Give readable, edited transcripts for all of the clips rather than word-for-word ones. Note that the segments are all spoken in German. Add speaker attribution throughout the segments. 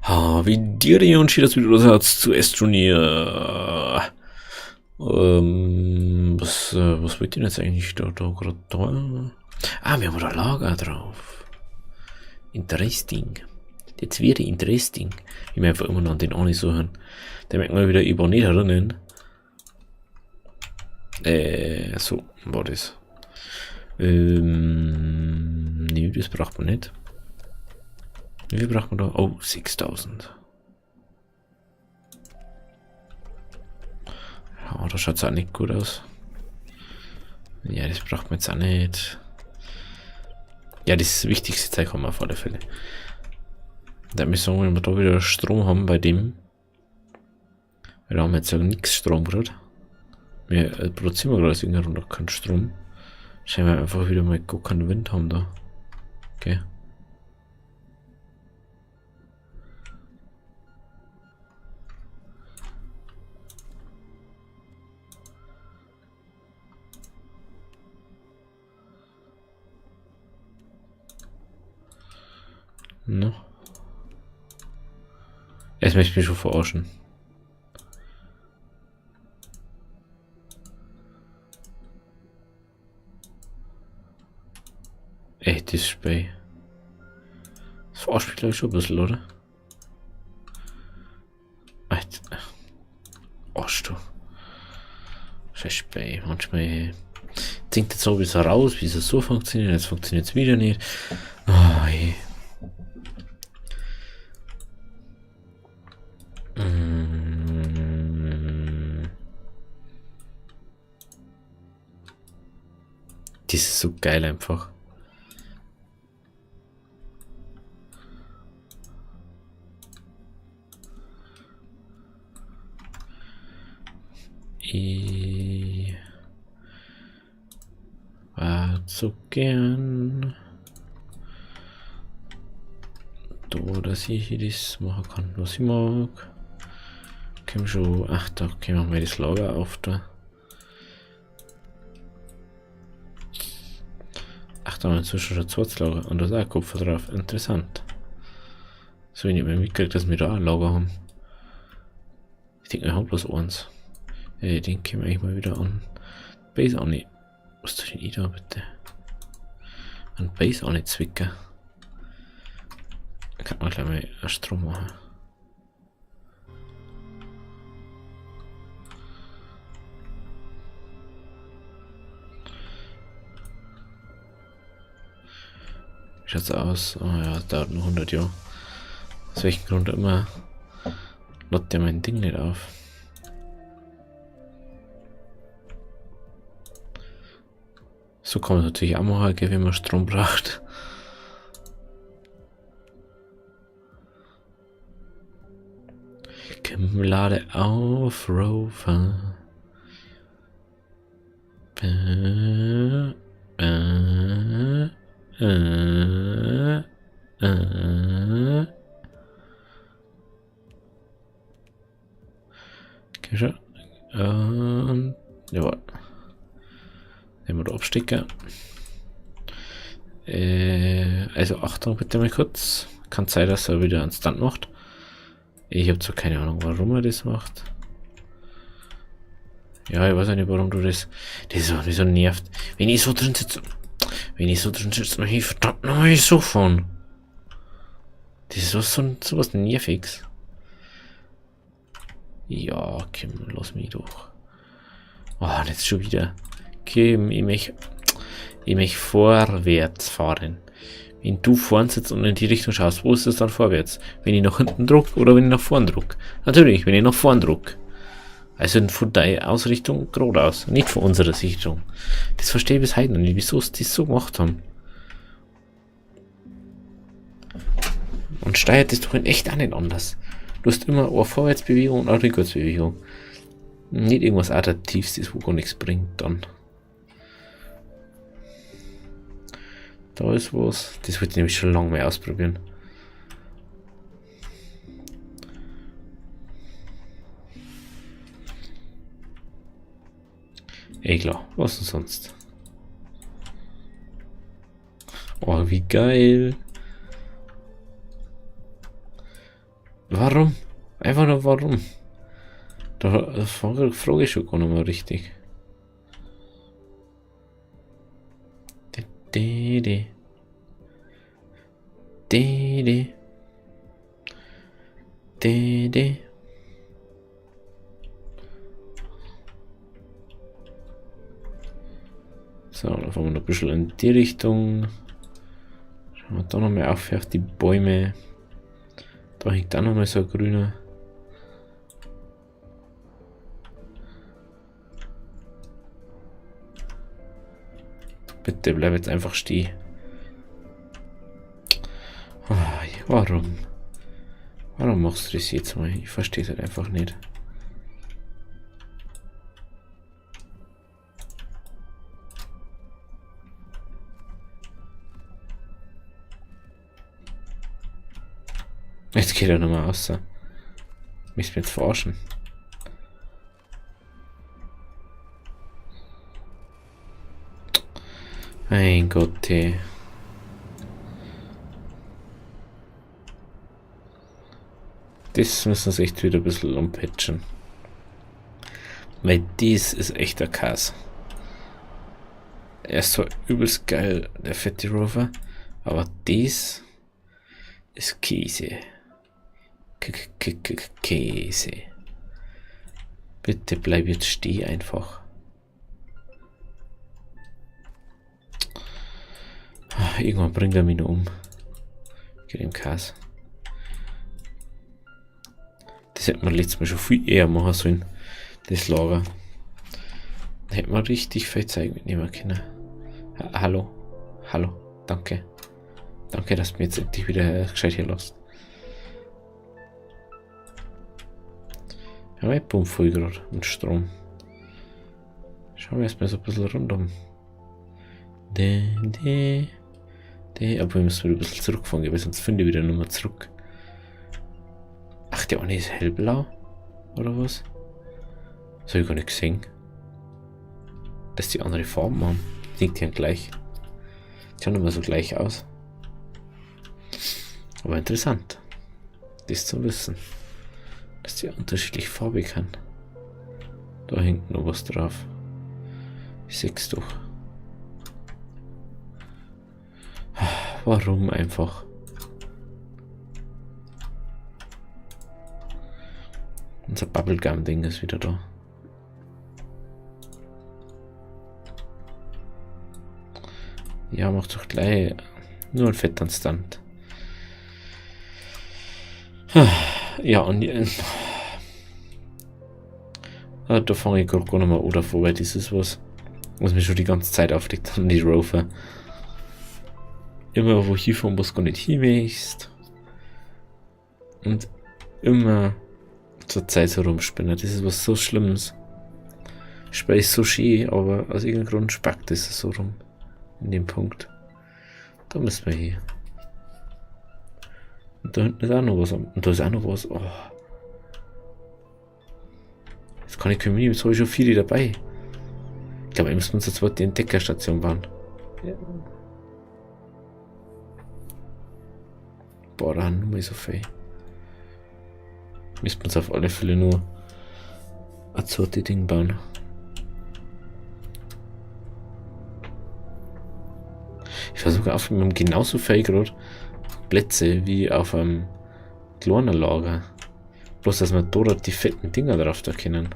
Speaker 1: Wie dir die und das wieder zu S-Turnier. Was wird denn jetzt eigentlich da gerade da? Wir haben da Lager drauf. Interesting. Jetzt wäre interesting. Ich mir einfach immer noch an den Ani suchen. Der merkt mal wieder über nicht erinnern. So, war das. Nee, das braucht man nicht. Wie viel braucht man da? Oh, 6000. Ja, da schaut es auch nicht gut aus. Ja, das braucht man jetzt auch nicht. Ja, das wichtigste Zeug haben wir auf alle Fälle. Da müssen wir, wenn wir da wieder Strom haben bei dem. Weil da haben wir jetzt ja nichts Strom gerade. Wir produzieren gerade aus irgendeinem Grund keinen Strom. Scheinen wir einfach wieder mal gar keinen Wind haben da. Okay. No. Jetzt möchte ich mich schon verarschen. Ey, Display. Das verarscht mich gleich schon ein bisschen, oder? Arsch, du. Display. Manchmal denkt jetzt so ein bisschen raus, wie es so funktioniert. Jetzt funktioniert es wieder nicht. Oh, ey. Das ist so geil einfach. Ich war so gern da, dass ich das machen kann, was ich mag. Können wir schon, ach, da können wir mal das Lager auf da. Ach, da haben wir inzwischen schon zwei Lager und da ist auch Kupfer drauf. Interessant. So, ich nicht mehr mitgekriegt, dass wir da ein Lager haben. Ich denke, wir haben bloß eins. Den können wir eigentlich mal wieder an Base auch nicht. Was tue ich da bitte? An Base auch nicht zwicken. Da kann man gleich mal Strom machen. Wie schaut's aus? Oh ja, das dauert noch 100 Jahre. Aus welchem Grund immer lädt der mein Ding nicht auf. So kann man natürlich auch machen, wenn man Strom braucht. Komm, lade auf, Rover. Okay, schon. Und jawohl. Nehmen wir da abstecken. Also Achtung bitte mal kurz. Kann sein, dass er wieder einen Stunt macht. Ich habe zwar keine Ahnung, warum er das macht. Ja, ich weiß auch nicht, warum du das. Das ist auch nicht so nervt. Wenn ich so drin sitze. Wenn ich so drin sitze, dann ich verdammt nochmal so von. Das ist so was Nerviges. Ja, Kim, lass mich doch. Oh, jetzt schon wieder. Kim, ich möchte vorwärts fahren. Wenn du vorn sitzt und in die Richtung schaust, wo ist es dann vorwärts? Wenn ich nach hinten druck oder wenn ich nach vorn druck? Natürlich, wenn ich nach vorn druck. Also von der Ausrichtung geradeaus, nicht von unserer Richtung. Das verstehe ich bis heute noch nicht, wieso sie das so gemacht haben. Und steuert das doch in echt auch nicht anders. Du hast immer eine Vorwärtsbewegung und eine Rückwärtsbewegung. Nicht irgendwas Adaptives, wo gar nichts bringt dann. Da ist was. Das wollte ich nämlich schon lange mal ausprobieren. Klar, was denn sonst? Oh, wie geil. Warum? Einfach nur warum? Da frage ich schon gar nicht mal richtig. Dede. Dede. Dede. So, da fahren wir noch ein bisschen in die Richtung. Schauen wir da nochmal auf die Bäume. Da hängt auch nochmal so ein grüner. Bitte bleib jetzt einfach stehen. Warum? Warum machst du das jetzt mal? Ich verstehe es halt einfach nicht. Jetzt geht er nochmal raus. Müsst mir jetzt verarschen. Mein Gott, ey. Das müssen sie echt wieder ein bisschen umpatchen. Weil dies ist echter Kass. Er ist zwar übelst geil, der fette Rover, aber dies ist Käse. Käse. Bitte bleib jetzt stehen einfach. Irgendwann bringt er mich nur um. Geht im Kass. Das hätte man letztes Mal schon viel eher machen sollen. Das Lager. Da hätte man richtig viel Zeit mitnehmen können. Hallo. Hallo. Danke. Danke, dass du mir jetzt endlich wieder gescheit hier lässt. Ja, ich pumpe voll gerade mit Strom. Schauen wir erstmal so ein bisschen rundum. Aber wir müssen wieder ein bisschen zurückfahren, weil sonst finde ich wieder nochmal zurück. Ach, der eine ist hellblau? Oder was? Das habe ich gar nicht gesehen. Dass die andere Farben haben. Die liegt ja gleich. Die schauen immer so gleich aus. Aber interessant. Das zu wissen. Dass die unterschiedlich farbig sind. Da hängt noch was drauf. Ich seh's doch. Warum einfach? Unser Bubblegum-Ding ist wieder da. Ja, mach doch gleich nur ein fetten Stunt. Ja, und da fange ich gerade gar nicht mal oder vor, weil das ist was mich schon die ganze Zeit aufregt an die Rover. Immer wo hinfahren, was gar nicht hinwächst. Und immer zur Zeit so rumspinnen. Das ist was so Schlimmes. Spiel ist so schön, aber aus irgendeinem Grund spackt es so rum. In dem Punkt. Da müssen wir hier. Und da hinten ist auch noch was. Und da ist auch noch was. Oh. Jetzt kann ich kombinieren, jetzt habe ich schon viele dabei. Ich glaube, wir müssen uns jetzt die Entdeckerstation bauen. Ja. Boah, da haben wir so viel. Müssen wir uns auf alle Fälle nur ein zweites Ding bauen. Ich war sogar auf einem genauso viel gerade Plätze wie auf einem kleinen Lager. Bloß, dass wir dort die fetten Dinger drauf da kennen.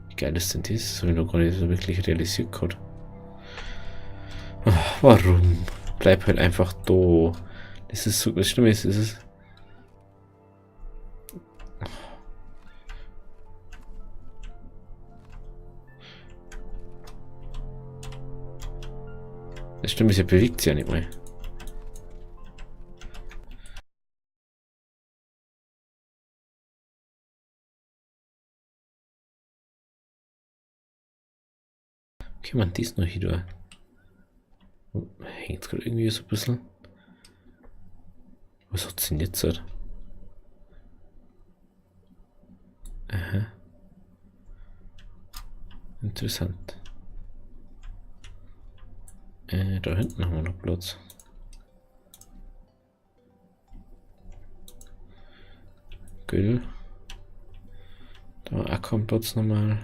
Speaker 1: Wie geil ist denn das? Das habe ich noch gar nicht so wirklich realisiert gehabt. Warum? Bleib halt einfach da. Das ist so, das Schlimme ist, das Schlimme ist, er bewegt sich ja nicht mehr. Okay, man, dies noch hier. Hängt gerade irgendwie so ein bisschen. Was hat sie denn jetzt halt? Aha. Interessant. Da hinten haben wir noch Platz. Güll. Da kommt dort nochmal.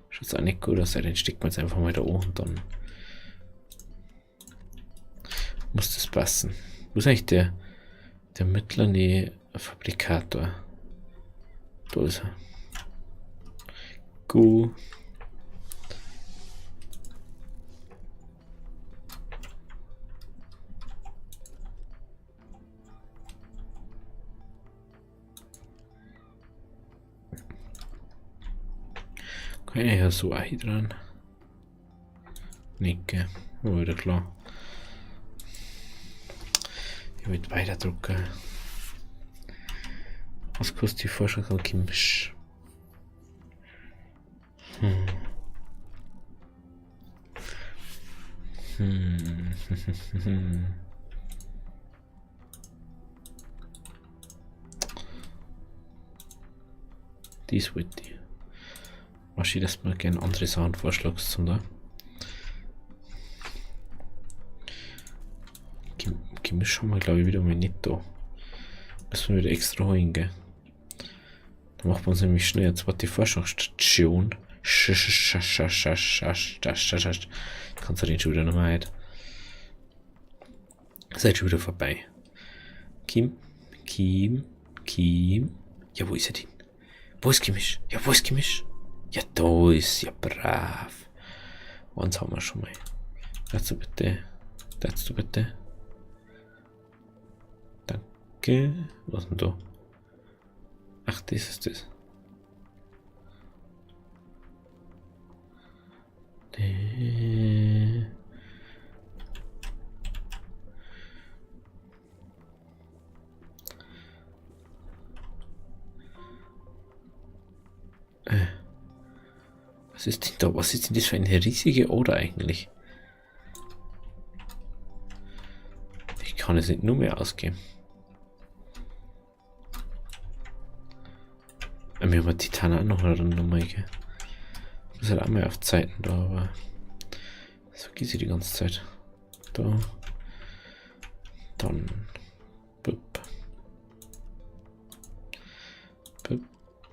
Speaker 1: Schaut auch nicht gut aus, den steckt man jetzt einfach mal da oben und dann muss das passen. Wo ist eigentlich der mittlere Fabrikator? Da ist er. Gut. Kann ich ja so auch hier dran. Nicke. Oh, wieder klar. Ich will weiter drucken. Was kostet die Forschung von Kimsch? Dies wird die. Wahrscheinlich, dass man gerne andere Sachen vorschlägst zum da. Gemisch haben wir, glaube ich, wieder mal nicht da. Müssen wir wieder extra hingehen. Dann macht man uns nämlich schnell eine zweite Forschungsstation. Kannst du den schon wieder nochmal halt. Seid schon wieder vorbei. Kim. Ja, wo ist er denn? Wo ist Gemisch? Ja, wo ist Gemisch? Ja, da ist ja brav. Eins haben wir schon mal. Dazu bitte. Danke. Was ist denn da? Ach, das ist das. Was ist denn da? Was ist denn das für eine riesige Oder eigentlich? Ich kann es nicht nur mehr ausgeben. Wir haben Titan auch noch eine Nummer, gell? Das ist halt auch mal auf Zeiten da, aber so geht sie die ganze Zeit. Da. Dann. Bup.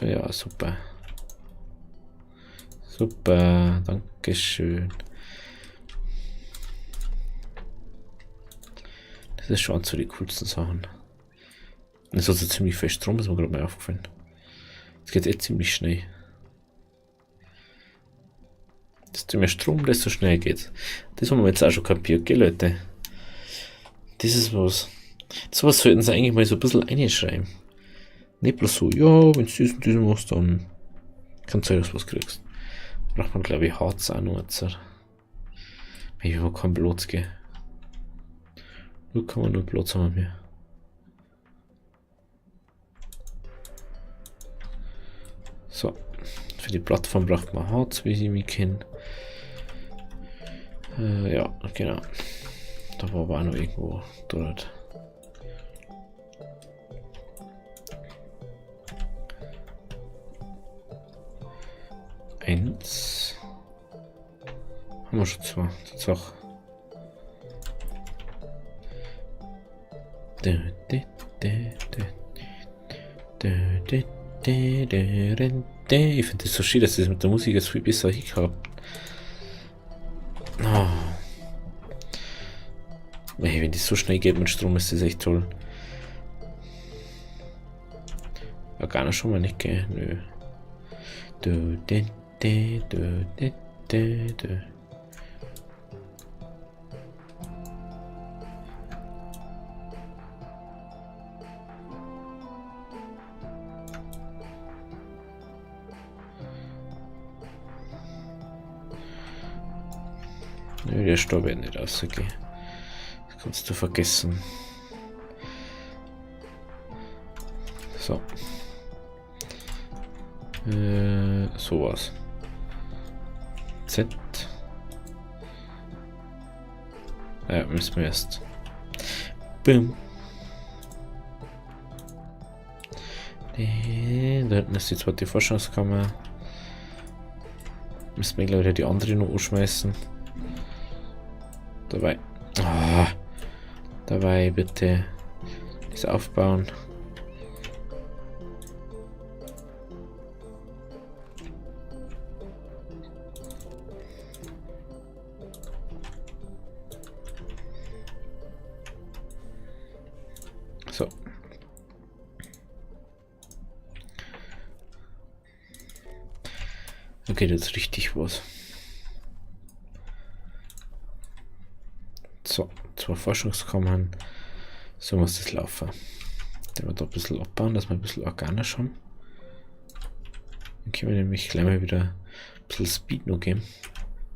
Speaker 1: Ja, super. Super, dankeschön. Das ist schon so die coolsten Sachen. Das ist also ziemlich viel Strom, ist mir gerade mal aufgefallen. Es geht jetzt ziemlich schnell. Desto mehr Strom, desto schnell geht's. Das haben wir jetzt auch schon kapiert, gell, Leute? Das ist was. Sowas sollten sie eigentlich mal so ein bisschen reinschreiben. Nicht bloß so, ja, wenn du dies und diesen machst, dann kannst du ja was kriegst. Braucht man, glaube ich, Harz auch noch jetzt. Ich habe keinen Platz, gell. Nur kann man nur Platz haben wir. So. Für die Plattform braucht man Harz, wie sie mich kennen. Ja, genau. Da war aber auch noch irgendwo dort. Eins. Haben wir schon zwei. Tatsache. Ich finde das so schön, dass das mit der Musik jetzt viel besser hingehabt. Oh. Hey, wenn das so schnell geht mit Strom, ist das echt toll. Ja, gar nicht schon mal nicht, gell? Nö. Nö, der Stab wird nicht rausgehen. Das kannst du vergessen. So. Sowas. Z. Ja, müssen wir erst. Boom. Da hinten ist die zweite Forschungskammer. Müssen wir gleich wieder die andere noch anschmeißen. Dabei. Oh, dabei bitte das aufbauen. Da geht jetzt richtig was. So, 2 Forschungskammern. So muss das laufen. Den wir da ein bisschen abbauen, dass wir ein bisschen organisch haben. Dann können wir nämlich gleich mal wieder ein bisschen Speed noch geben.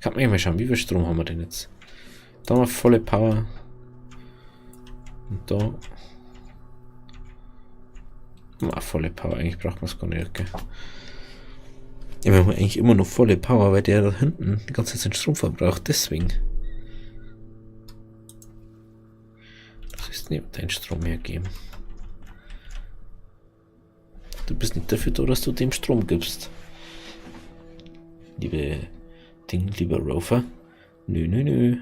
Speaker 1: Kann man mal schauen, wie viel Strom haben wir denn jetzt? Da haben wir volle Power. Und da haben wir auch volle Power. Eigentlich braucht man es gar nicht. Okay. Ja, wir haben eigentlich immer noch volle Power, weil der da hinten die ganze Zeit den Strom verbraucht. Deswegen. Das ist nicht dein Strom hergeben. Du bist nicht dafür da, dass du dem Strom gibst. Lieber Rover. Nö.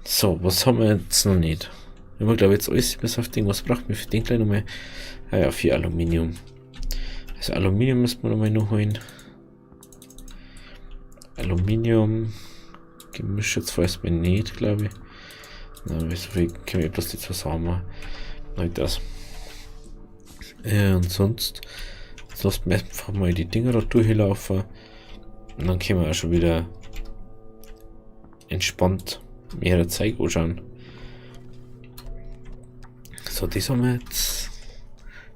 Speaker 1: So, was haben wir jetzt noch nicht? Wir haben, glaube ich, jetzt alles bis auf den. Was braucht man für den gleich nochmal? Ah ja, 4 Aluminium. Also Aluminium müssen wir nochmal nachholen. Aluminium. Gemisch jetzt falls mir nicht, glaube ich. Na, so viel können wir bloß die zusammen. Halt das. Und sonst lassen wir einfach mal die Dinger da durchlaufen. Und dann können wir auch schon wieder entspannt mehrere Zeit anschauen. So, das haben wir jetzt.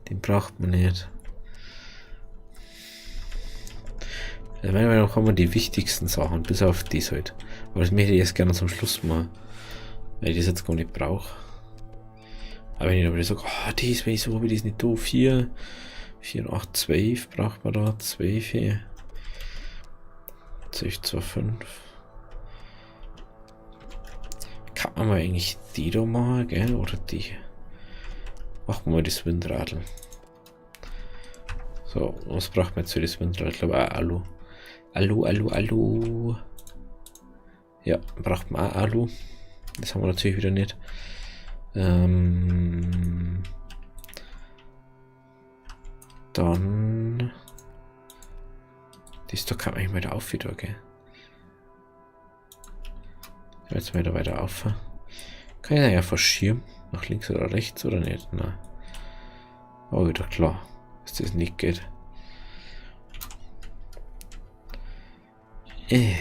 Speaker 1: Den braucht man nicht. Meiner Meinung nach haben wir die wichtigsten Sachen, bis auf das halt. Aber das möchte ich jetzt gerne zum Schluss machen. Weil ich das jetzt gar nicht brauche. Aber wenn ich aber sage, das, wenn ich so habe, ich das nicht da. 4, 8, 12 braucht man da. 12 hier. 12, 2, 5. Kann man mal eigentlich die da machen, gell? Oder die? Machen wir mal das Windradl. So, was braucht man jetzt für das Windradl? Ich glaube auch Alu. Alu. Ja, braucht man auch Alu. Das haben wir natürlich wieder nicht. Dann das da kann man eigentlich weiter auf wieder, gell? Jetzt wieder weiter auf. Kann ich da ja verschieben? Nach links oder rechts oder nicht? Nein. Aber wieder klar, dass das nicht geht. Hätte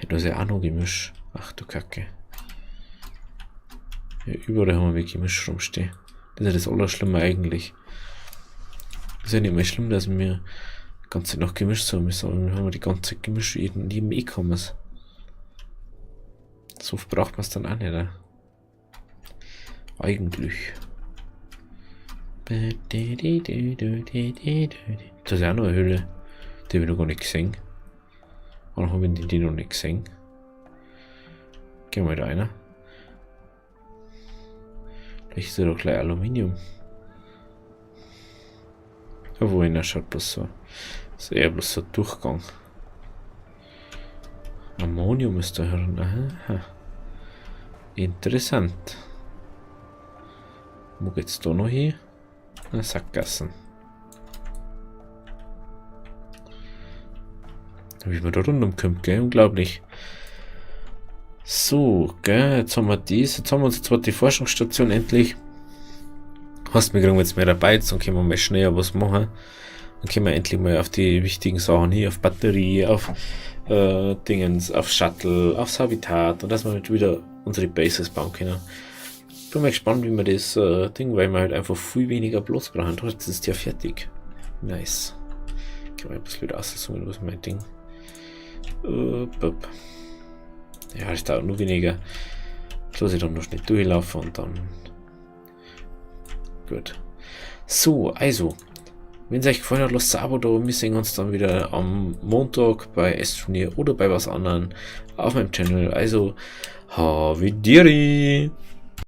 Speaker 1: das ja auch noch Gemisch. Ach du Kacke. Ja, überall haben wir Gemisch rumstehen. Das ist ja das Allerschlimme eigentlich. Das ist ja nicht mehr schlimm, dass wir die ganze Zeit noch gemischt haben, sondern haben wir die ganze Zeit gemischt in jedem E-Commerce. So braucht man es dann auch nicht, oder? Eigentlich. Das ist ja auch noch eine Höhle. Die habe ich noch gar nicht gesehen. Oder haben wir die noch nicht gesehen? Gehen wir mal da rein. Vielleicht ist ja doch gleich Aluminium. Ja, wohin schaut bloß so. Das ist eher bloß so ein Durchgang. Ammonium ist da herin. Aha. Interessant. Wo geht's da noch hin? Na, Sackgassen. Wie man da rundum kommt, gell? Unglaublich. So, gell? Jetzt haben wir dies. Jetzt haben wir uns zwar die Forschungsstation endlich. Hast wir kriegen jetzt mehr dabei, jetzt dann können wir mal schneller was machen. Dann können wir endlich mal auf die wichtigen Sachen hier, auf Batterie, auf Dingens, auf Shuttle, aufs Habitat und dass wir halt wieder unsere Bases bauen können. Bin mal gespannt, wie wir das Ding, weil wir halt einfach viel weniger Platz brauchen. Jetzt ist ja fertig. Nice. Kann man ein bisschen wieder auszoomen, was mein Ding. Ja, das dauert nur weniger. Jetzt lasse ich dann noch schnell durchlaufen und dann. Gut. So, also. Wenn es euch gefallen hat, lasst ein Abo da. Wir sehen uns dann wieder am Montag bei Astroneer oder bei was anderem auf meinem Channel. Also, Havidiri!